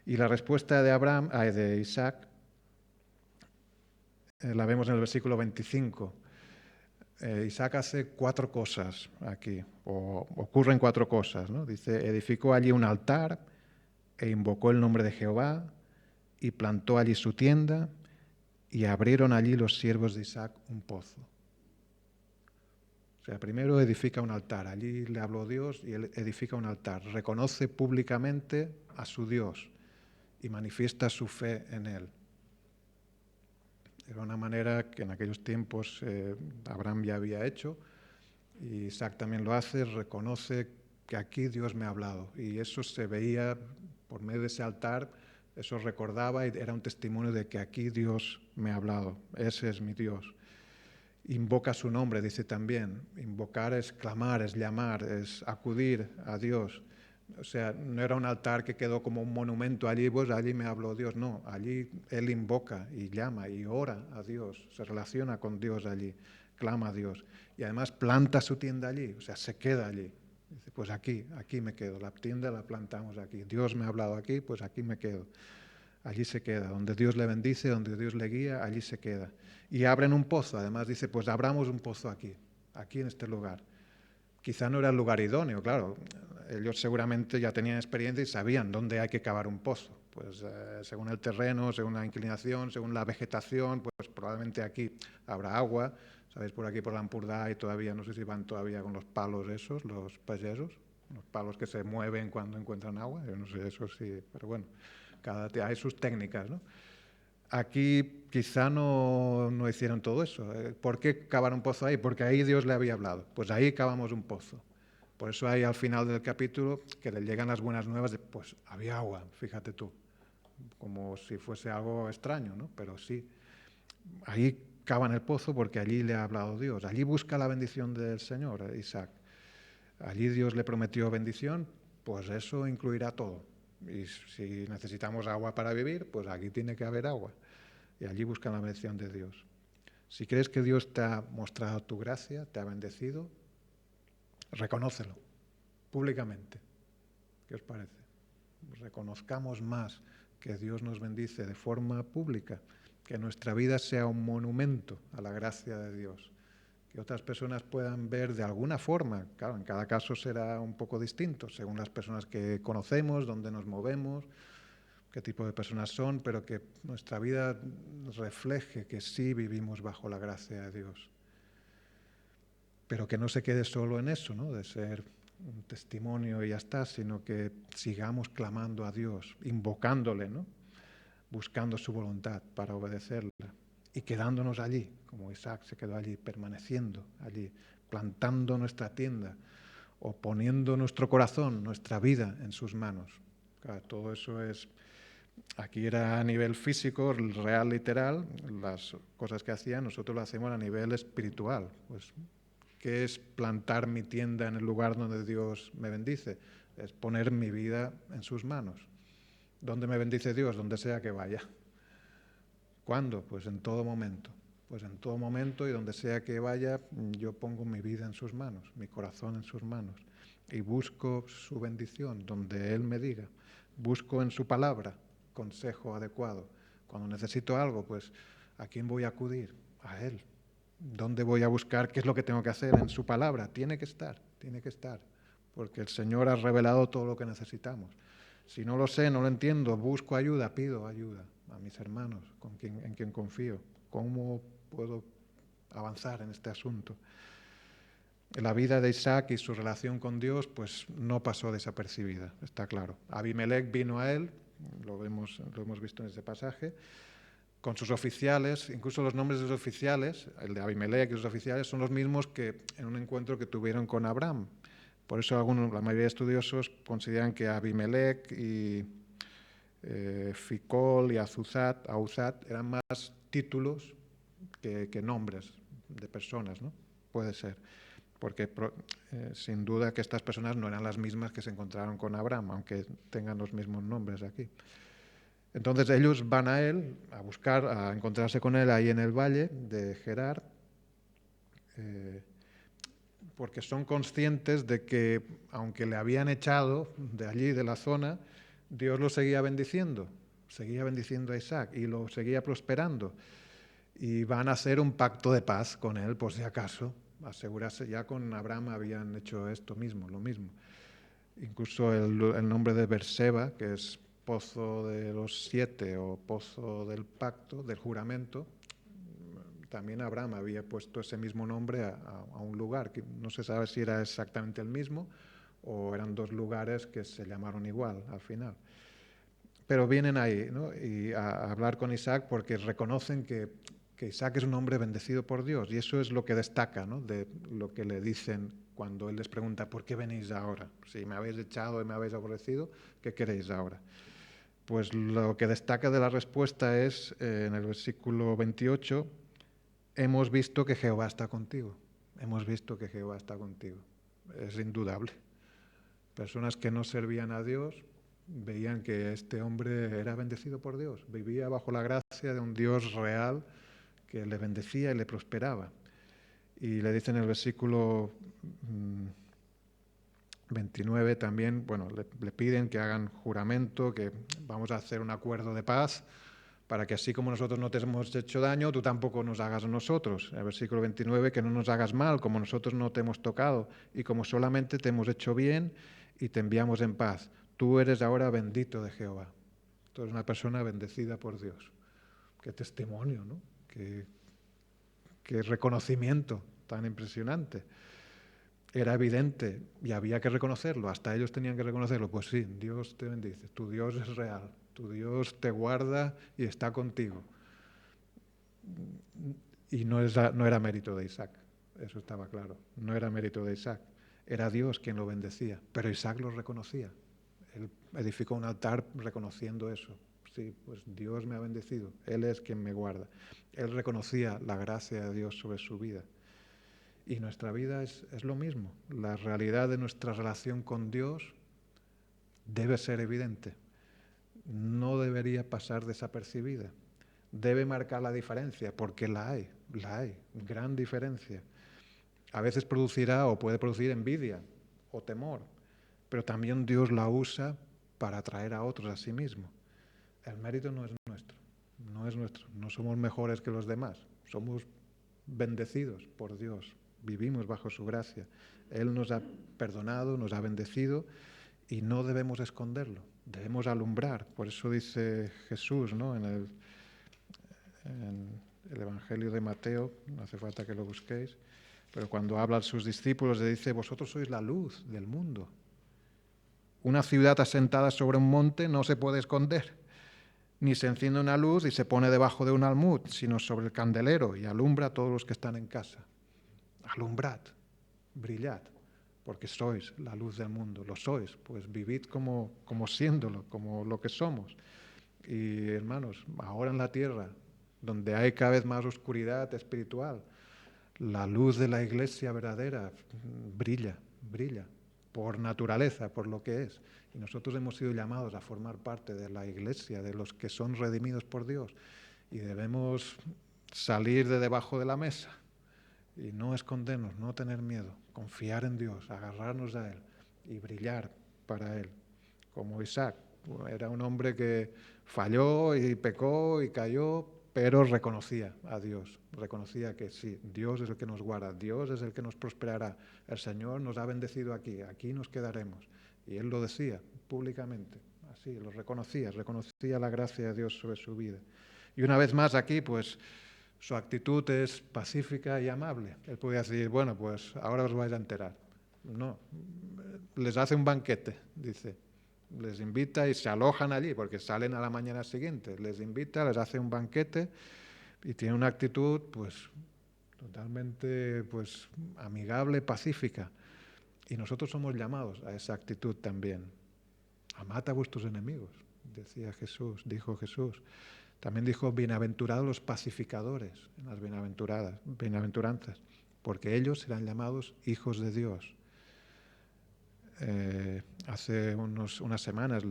Y la respuesta de Isaac la vemos en el versículo 25. Isaac hace 4 cosas aquí, o ocurren 4 cosas, ¿no? Dice, edificó allí un altar e invocó el nombre de Jehová y plantó allí su tienda y abrieron allí los siervos de Isaac un pozo. O sea, primero edifica un altar, allí le habló Dios y él edifica un altar, reconoce públicamente a su Dios y manifiesta su fe en él. Era una manera que en aquellos tiempos Abraham ya había hecho, y Isaac también lo hace, reconoce que aquí Dios me ha hablado, y eso se veía por medio de ese altar, eso recordaba y era un testimonio de que aquí Dios me ha hablado, ese es mi Dios. Invoca su nombre, dice también. Invocar es clamar, es llamar, es acudir a Dios. O sea, no era un altar que quedó como un monumento allí, pues allí me habló Dios. No, allí él invoca y llama y ora a Dios, se relaciona con Dios allí, clama a Dios. Y además planta su tienda allí, o sea, se queda allí. Dice, pues aquí me quedo, la tienda la plantamos aquí. Dios me ha hablado aquí, pues aquí me quedo. Allí se queda, donde Dios le bendice, donde Dios le guía, allí se queda. Y abren un pozo, además dice, pues abramos un pozo aquí en este lugar. Quizá no era el lugar idóneo, claro. Ellos seguramente ya tenían experiencia y sabían dónde hay que cavar un pozo. Pues según el terreno, según la inclinación, según la vegetación, pues probablemente aquí habrá agua. Sabéis, por aquí por la Ampurdá y todavía, no sé si van todavía con los palos esos, los payesos, los palos que se mueven cuando encuentran agua. Yo no sé eso sí, pero bueno, hay sus técnicas, ¿no? Aquí quizá no hicieron todo eso. ¿Por qué cavar un pozo ahí? Porque ahí Dios le había hablado. Pues ahí cavamos un pozo. Por eso hay al final del capítulo que le llegan las buenas nuevas de, pues había agua, fíjate tú. Como si fuese algo extraño, ¿no? Pero sí. Ahí cavan el pozo porque allí le ha hablado Dios. Allí busca la bendición del Señor, Isaac. Allí Dios le prometió bendición, pues eso incluirá todo. Y si necesitamos agua para vivir, pues aquí tiene que haber agua. Y allí buscan la bendición de Dios. Si crees que Dios te ha mostrado tu gracia, te ha bendecido, reconócelo públicamente. ¿Qué os parece? Reconozcamos más que Dios nos bendice de forma pública, que nuestra vida sea un monumento a la gracia de Dios, que otras personas puedan ver de alguna forma. Claro, en cada caso será un poco distinto, según las personas que conocemos, dónde nos movemos, qué tipo de personas son, pero que nuestra vida refleje que sí vivimos bajo la gracia de Dios. Pero que no se quede solo en eso, ¿no? De ser un testimonio y ya está, sino que sigamos clamando a Dios, invocándole, ¿no? Buscando su voluntad para obedecerla y quedándonos allí, como Isaac se quedó allí, permaneciendo allí, plantando nuestra tienda o poniendo nuestro corazón, nuestra vida en sus manos. Claro, todo eso es, aquí era a nivel físico, real, literal, las cosas que hacían, nosotros lo hacemos a nivel espiritual. Pues, ¿qué es plantar mi tienda en el lugar donde Dios me bendice? Es poner mi vida en sus manos. ¿Dónde me bendice Dios? Donde sea que vaya. ¿Cuándo? Pues en todo momento. Pues en todo momento y donde sea que vaya, yo pongo mi vida en sus manos, mi corazón en sus manos y busco su bendición donde Él me diga. Busco en su palabra consejo adecuado. Cuando necesito algo, pues ¿a quién voy a acudir? A Él. ¿Dónde voy a buscar qué es lo que tengo que hacer? En su palabra. Tiene que estar, porque el Señor ha revelado todo lo que necesitamos. Si no lo sé, no lo entiendo, busco ayuda, pido ayuda a mis hermanos en quien confío. ¿Cómo puedo avanzar en este asunto? La vida de Isaac y su relación con Dios pues no pasó desapercibida, está claro. Abimelech vino a él, lo hemos visto en ese pasaje, con sus oficiales, incluso los nombres de los oficiales, el de Abimelech y sus oficiales, son los mismos que en un encuentro que tuvieron con Abraham. Por eso la mayoría de estudiosos consideran que Abimelech y Ficol y Ahuzat eran más títulos que nombres de personas, ¿no? Puede ser, porque sin duda que estas personas no eran las mismas que se encontraron con Abraham, aunque tengan los mismos nombres aquí. Entonces ellos van a él a encontrarse con él ahí en el valle de Gerar, porque son conscientes de que, aunque le habían echado de allí, de la zona, Dios lo seguía bendiciendo a Isaac y lo seguía prosperando. Y van a hacer un pacto de paz con él, por si acaso, asegurarse. Ya con Abraham habían hecho esto mismo, lo mismo. Incluso el nombre de Berseba, que es pozo de los 7 o pozo del pacto, del juramento, también Abraham había puesto ese mismo nombre a un lugar, que no se sabe si era exactamente el mismo o eran dos lugares que se llamaron igual al final. Pero vienen ahí, ¿no? Y a hablar con Isaac porque reconocen que Isaac es un hombre bendecido por Dios y eso es lo que destaca, ¿no? De lo que le dicen cuando él les pregunta ¿por qué venís ahora? Si me habéis echado y me habéis aborrecido, ¿qué queréis ahora? Pues lo que destaca de la respuesta es en el versículo 28, hemos visto que Jehová está contigo. Hemos visto que Jehová está contigo. Es indudable. Personas que no servían a Dios veían que este hombre era bendecido por Dios. Vivía bajo la gracia de un Dios real que le bendecía y le prosperaba. Y le dice en el versículo 29 también, bueno, le piden que hagan juramento, que vamos a hacer un acuerdo de paz, para que así como nosotros no te hemos hecho daño, tú tampoco nos hagas a nosotros. En el versículo 29, que no nos hagas mal, como nosotros no te hemos tocado, y como solamente te hemos hecho bien y te enviamos en paz. Tú eres ahora bendito de Jehová. Tú eres una persona bendecida por Dios. Qué testimonio, ¿no? Qué reconocimiento tan impresionante. Era evidente y había que reconocerlo, hasta ellos tenían que reconocerlo. Pues sí, Dios te bendice, tu Dios es real, tu Dios te guarda y está contigo. Y no era mérito de Isaac, eso estaba claro, no era mérito de Isaac, era Dios quien lo bendecía, pero Isaac lo reconocía. Él edificó un altar reconociendo eso. Sí, pues Dios me ha bendecido, Él es quien me guarda. Él reconocía la gracia de Dios sobre su vida. Y nuestra vida es lo mismo. La realidad de nuestra relación con Dios debe ser evidente. No debería pasar desapercibida. Debe marcar la diferencia, porque la hay, gran diferencia. A veces producirá o puede producir envidia o temor, pero también Dios la usa para atraer a otros a sí mismo. El mérito no es nuestro, no somos mejores que los demás, somos bendecidos por Dios. Vivimos bajo su gracia. Él nos ha perdonado, nos ha bendecido y no debemos esconderlo, debemos alumbrar. Por eso dice Jesús, ¿no? en el Evangelio de Mateo, no hace falta que lo busquéis, pero cuando habla a sus discípulos le dice: vosotros sois la luz del mundo. Una ciudad asentada sobre un monte no se puede esconder, ni se enciende una luz y se pone debajo de un almud, sino sobre el candelero y alumbra a todos los que están en casa. Alumbrad, brillad, porque sois la luz del mundo, lo sois, pues vivid como siéndolo, como lo que somos. Y hermanos, ahora en la tierra, donde hay cada vez más oscuridad espiritual, la luz de la iglesia verdadera brilla por naturaleza, por lo que es. Y nosotros hemos sido llamados a formar parte de la iglesia, de los que son redimidos por Dios. Y debemos salir de debajo de la mesa y no escondernos, no tener miedo, confiar en Dios, agarrarnos a Él y brillar para Él. Como Isaac, era un hombre que falló y pecó y cayó, pero reconocía a Dios, reconocía que sí, Dios es el que nos guarda, Dios es el que nos prosperará, el Señor nos ha bendecido aquí nos quedaremos. Y él lo decía públicamente, así, lo reconocía la gracia de Dios sobre su vida. Y una vez más aquí, pues, su actitud es pacífica y amable. Él podía decir: bueno, pues ahora os vais a enterar. No, les hace un banquete, dice. Les invita y se alojan allí, porque salen a la mañana siguiente. Les invita, les hace un banquete y tiene una actitud, pues, totalmente, pues, amigable, pacífica. Y nosotros somos llamados a esa actitud también. Amad a vuestros enemigos, decía Jesús, dijo Jesús. También dijo: bienaventurados los pacificadores en las bienaventuranzas, porque ellos serán llamados hijos de Dios. Hace unas semanas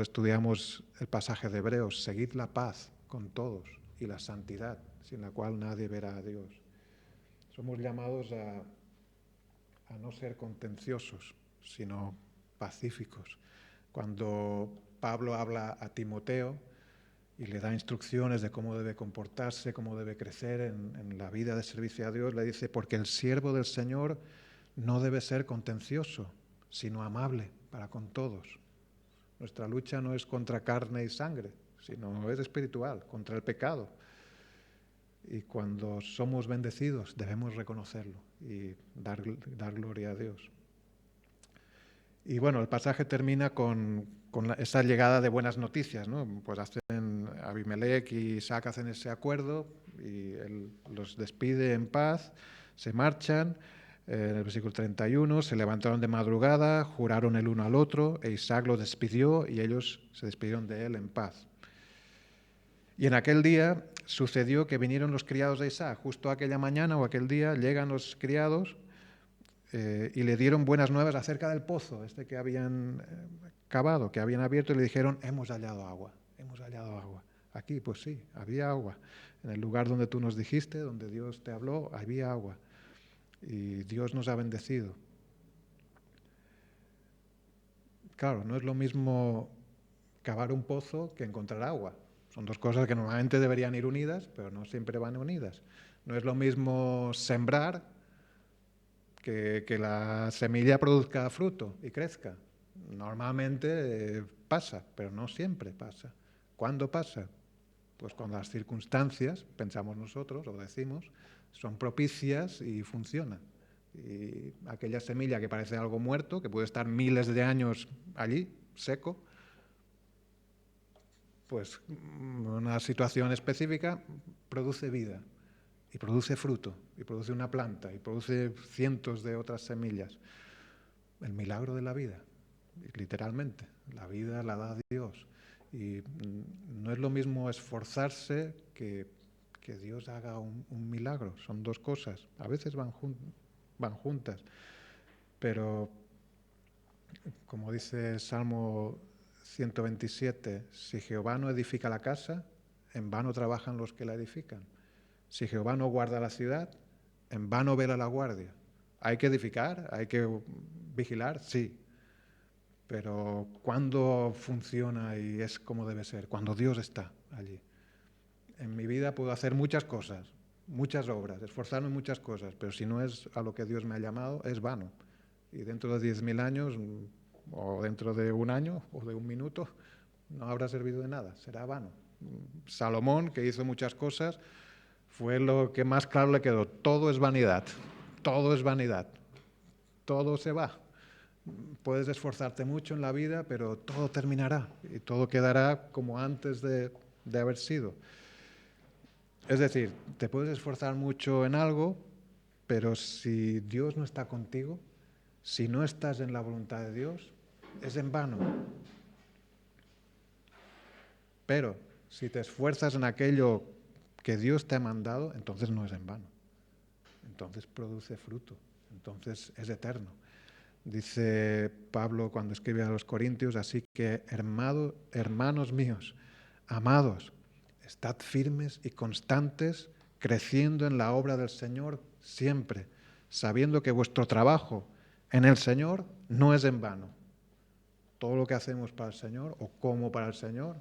estudiamos el pasaje de Hebreos: seguid la paz con todos y la santidad, sin la cual nadie verá a Dios. Somos llamados a no ser contenciosos, sino pacíficos. Cuando Pablo habla a Timoteo y le da instrucciones de cómo debe comportarse, cómo debe crecer en la vida de servicio a Dios, le dice: porque el siervo del Señor no debe ser contencioso, sino amable para con todos. Nuestra lucha no es contra carne y sangre, sino es espiritual, contra el pecado. Y cuando somos bendecidos debemos reconocerlo y dar gloria a Dios. Y bueno, el pasaje termina con esa llegada de buenas noticias, ¿no? Pues Abimelech y Isaac hacen ese acuerdo y él los despide en paz, se marchan. En el versículo 31, se levantaron de madrugada, juraron el uno al otro, e Isaac los despidió y ellos se despidieron de él en paz. Y en aquel día sucedió que vinieron los criados de Isaac. Justo aquella mañana o aquel día llegan los criados y le dieron buenas nuevas acerca del pozo, que habían cavado, que habían abierto, y le dijeron, hemos hallado agua, hemos hallado agua. Aquí, pues sí, había agua. En el lugar donde tú nos dijiste, donde Dios te habló, había agua. Y Dios nos ha bendecido. Claro, no es lo mismo cavar un pozo que encontrar agua. Son dos cosas que normalmente deberían ir unidas, pero no siempre van unidas. No es lo mismo sembrar que la semilla produzca fruto y crezca. Normalmente pasa, pero no siempre pasa. ¿Cuándo pasa? Pues cuando las circunstancias, pensamos nosotros o decimos, son propicias y funcionan. Y aquella semilla que parece algo muerto, que puede estar miles de años allí, seco, pues una situación específica produce vida y produce fruto y produce una planta y produce cientos de otras semillas. El milagro de la vida, literalmente. La vida la da Dios. Y no es lo mismo esforzarse que Dios haga un milagro. Son dos cosas. A veces van juntas. Pero, como dice Salmo 127, si Jehová no edifica la casa, en vano trabajan los que la edifican. Si Jehová no guarda la ciudad, en vano vela la guardia. ¿Hay que edificar? ¿Hay que vigilar? Sí. Pero ¿cuándo funciona y es como debe ser? Cuando Dios está allí. En mi vida puedo hacer muchas cosas, muchas obras, esforzarme en muchas cosas, pero si no es a lo que Dios me ha llamado, es vano. Y dentro de 10.000 años, o dentro de un año, o de un minuto, no habrá servido de nada, será vano. Salomón, que hizo muchas cosas, fue lo que más claro le quedó. Todo es vanidad, todo es vanidad, todo se va. Puedes esforzarte mucho en la vida, pero todo terminará y todo quedará como antes de haber sido. Es decir, te puedes esforzar mucho en algo, pero si Dios no está contigo, si no estás en la voluntad de Dios, es en vano. Pero si te esfuerzas en aquello que Dios te ha mandado, entonces no es en vano. Entonces produce fruto, entonces es eterno. Dice Pablo cuando escribe a los Corintios, así que hermanos míos, amados, estad firmes y constantes, creciendo en la obra del Señor siempre, sabiendo que vuestro trabajo en el Señor no es en vano. Todo lo que hacemos para el Señor o como para el Señor,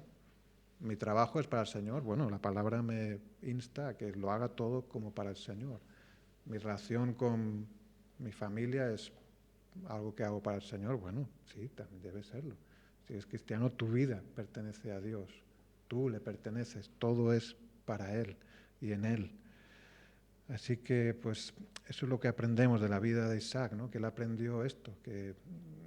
mi trabajo es para el Señor. Bueno, la palabra me insta a que lo haga todo como para el Señor. Mi relación con mi familia es algo que hago para el Señor. Bueno, sí, también debe serlo. Si eres cristiano, tu vida pertenece a Dios. Tú le perteneces, todo es para Él y en Él. Así que, pues, eso es lo que aprendemos de la vida de Isaac, ¿no? Que él aprendió esto, que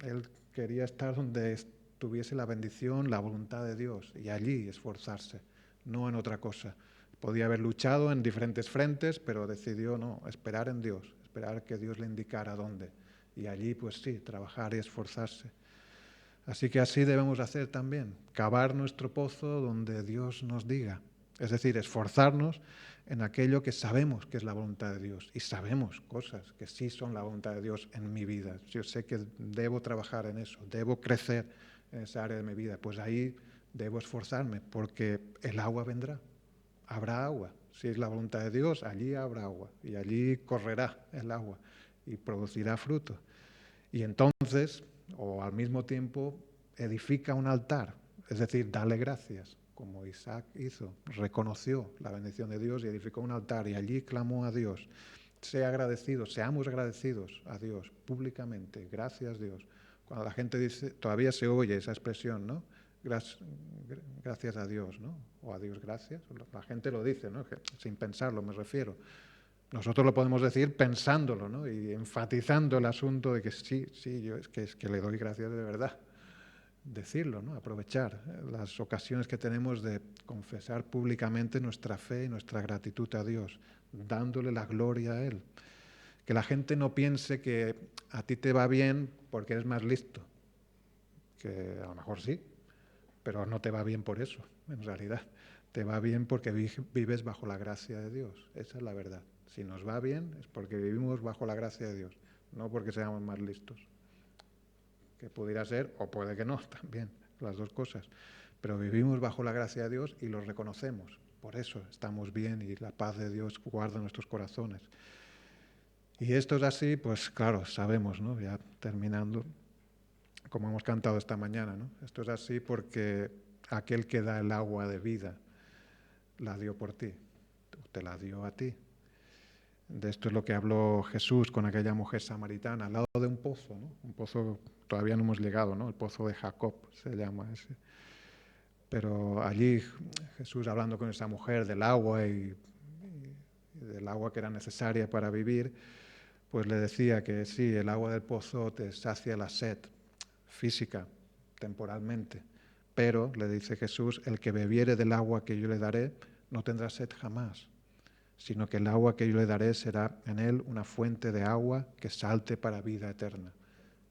él quería estar donde tuviese la bendición, la voluntad de Dios, y allí esforzarse, no en otra cosa. Podía haber luchado en diferentes frentes, pero decidió no, esperar en Dios, esperar que Dios le indicara dónde. Y allí, pues sí, trabajar y esforzarse. Así que así debemos hacer también, cavar nuestro pozo donde Dios nos diga. Es decir, esforzarnos en aquello que sabemos que es la voluntad de Dios. Y sabemos cosas que sí son la voluntad de Dios en mi vida. Yo sé que debo trabajar en eso, debo crecer en esa área de mi vida. Pues ahí debo esforzarme porque el agua vendrá. Habrá agua. Si es la voluntad de Dios, allí habrá agua. Y allí correrá el agua y producirá fruto. Y entonces, o al mismo tiempo, edifica un altar, es decir, dale gracias, como Isaac hizo, reconoció la bendición de Dios y edificó un altar y allí clamó a Dios. Sea agradecido, seamos agradecidos a Dios públicamente, gracias Dios. Cuando la gente dice, todavía se oye esa expresión, ¿no? Gracias a Dios, ¿no? O a Dios gracias. La gente lo dice, ¿no? Sin pensarlo me refiero. Nosotros lo podemos decir pensándolo, ¿no? Y enfatizando el asunto de que sí, yo es que le doy gracias de verdad. Decirlo, ¿no? Aprovechar las ocasiones que tenemos de confesar públicamente nuestra fe y nuestra gratitud a Dios, dándole la gloria a Él. Que la gente no piense que a ti te va bien porque eres más listo, que a lo mejor sí, pero no te va bien por eso, en realidad. Te va bien porque vives bajo la gracia de Dios. Esa es la verdad. Si nos va bien es porque vivimos bajo la gracia de Dios, no porque seamos más listos. Que pudiera ser, o puede que no, también, las dos cosas. Pero vivimos bajo la gracia de Dios y lo reconocemos. Por eso estamos bien y la paz de Dios guarda nuestros corazones. Y esto es así, pues claro, sabemos, ¿no? Ya terminando, como hemos cantado esta mañana, ¿no? Esto es así porque aquel que da el agua de vida la dio por ti, te la dio a ti. De esto es lo que habló Jesús con aquella mujer samaritana al lado de un pozo, ¿no? Un pozo, todavía no hemos llegado, ¿no? El pozo de Jacob se llama ese. Pero allí Jesús hablando con esa mujer del agua y del agua que era necesaria para vivir, pues le decía que sí, el agua del pozo te sacia la sed física, temporalmente, pero, le dice Jesús, el que bebiere del agua que yo le daré no tendrá sed jamás, sino que el agua que yo le daré será en él una fuente de agua que salte para vida eterna.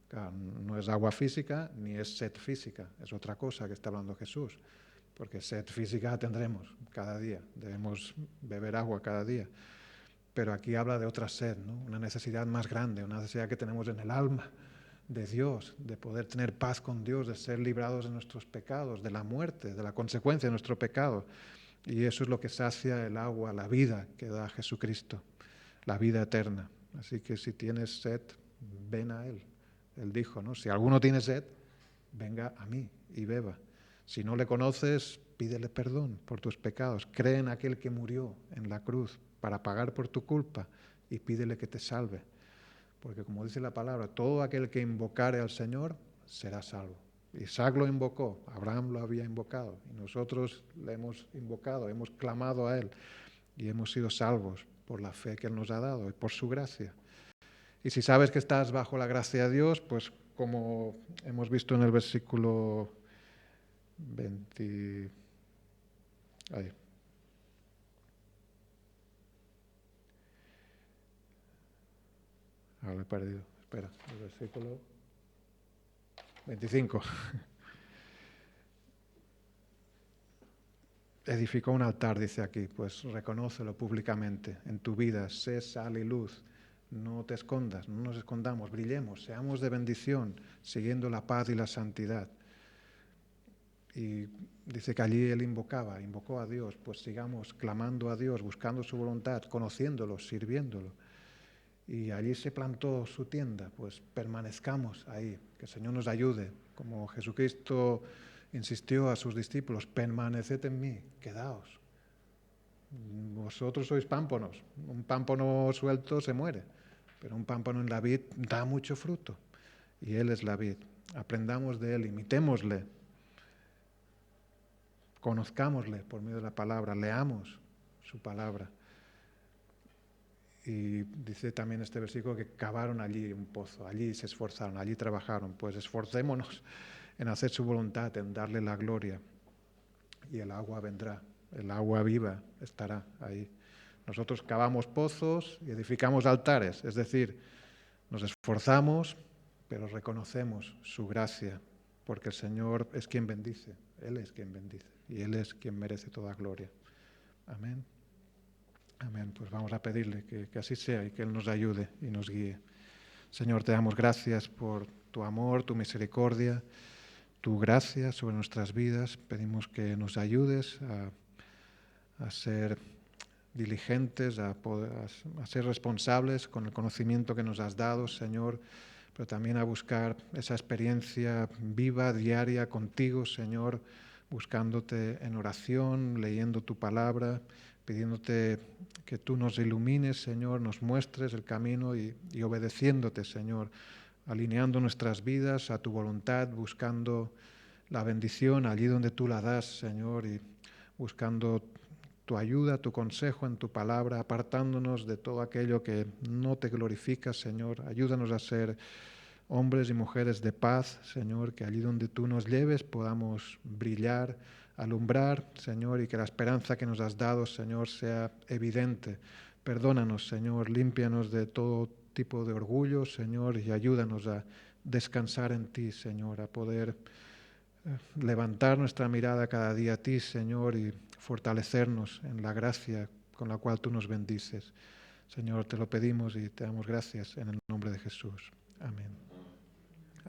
Claro, no es agua física ni es sed física, es otra cosa que está hablando Jesús, porque sed física tendremos cada día, debemos beber agua cada día. Pero aquí habla de otra sed, ¿no? Una necesidad más grande, una necesidad que tenemos en el alma de Dios, de poder tener paz con Dios, de ser librados de nuestros pecados, de la muerte, de la consecuencia de nuestro pecado. Y eso es lo que sacia el agua, la vida que da Jesucristo, la vida eterna. Así que si tienes sed, ven a Él. Él dijo, ¿no? Si alguno tiene sed, venga a mí y beba. Si no le conoces, pídele perdón por tus pecados. Cree en aquel que murió en la cruz para pagar por tu culpa y pídele que te salve. Porque como dice la palabra, todo aquel que invocare al Señor será salvo. Isaac lo invocó, Abraham lo había invocado y nosotros le hemos invocado, hemos clamado a Él y hemos sido salvos por la fe que Él nos ha dado y por su gracia. Y si sabes que estás bajo la gracia de Dios, pues como hemos visto en el versículo 20... Ahí. Ahora lo he perdido. Espera, el versículo 25. Edificó un altar, dice aquí, pues reconócelo públicamente en tu vida, sé sal y luz, no te escondas, no nos escondamos, brillemos, seamos de bendición, siguiendo la paz y la santidad. Y dice que allí él invocó a Dios, pues sigamos clamando a Dios, buscando su voluntad, conociéndolo, sirviéndolo. Y allí se plantó su tienda, pues permanezcamos ahí, que el Señor nos ayude, como Jesucristo insistió a sus discípulos, permaneced en mí, quedaos. Vosotros sois pámpanos, un pámpano suelto se muere, pero un pámpano en la vid da mucho fruto, y Él es la vid. Aprendamos de Él, imitémosle, conozcámosle por medio de la palabra, leamos su palabra. Y dice también este versículo que cavaron allí un pozo, allí se esforzaron, allí trabajaron. Pues esforcémonos en hacer su voluntad, en darle la gloria. Y el agua vendrá, el agua viva estará ahí. Nosotros cavamos pozos y edificamos altares, es decir, nos esforzamos, pero reconocemos su gracia, porque el Señor es quien bendice, Él es quien bendice y Él es quien merece toda gloria. Amén. Amén. Pues vamos a pedirle que así sea y que Él nos ayude y nos guíe. Señor, te damos gracias por tu amor, tu misericordia, tu gracia sobre nuestras vidas. Pedimos que nos ayudes a ser diligentes, a ser responsables con el conocimiento que nos has dado, Señor, pero también a buscar esa experiencia viva, diaria contigo, Señor, buscándote en oración, leyendo tu palabra, pidiéndote que tú nos ilumines, Señor, nos muestres el camino y obedeciéndote, Señor, alineando nuestras vidas a tu voluntad, buscando la bendición allí donde tú la das, Señor, y buscando tu ayuda, tu consejo en tu palabra, apartándonos de todo aquello que no te glorifica, Señor. Ayúdanos a ser hombres y mujeres de paz, Señor, que allí donde tú nos lleves podamos brillar, alumbrar, Señor, y que la esperanza que nos has dado, Señor, sea evidente. Perdónanos, Señor, límpianos de todo tipo de orgullo, Señor, y ayúdanos a descansar en ti, Señor, a poder levantar nuestra mirada cada día a ti, Señor, y fortalecernos en la gracia con la cual tú nos bendices. Señor, te lo pedimos y te damos gracias en el nombre de Jesús. Amén.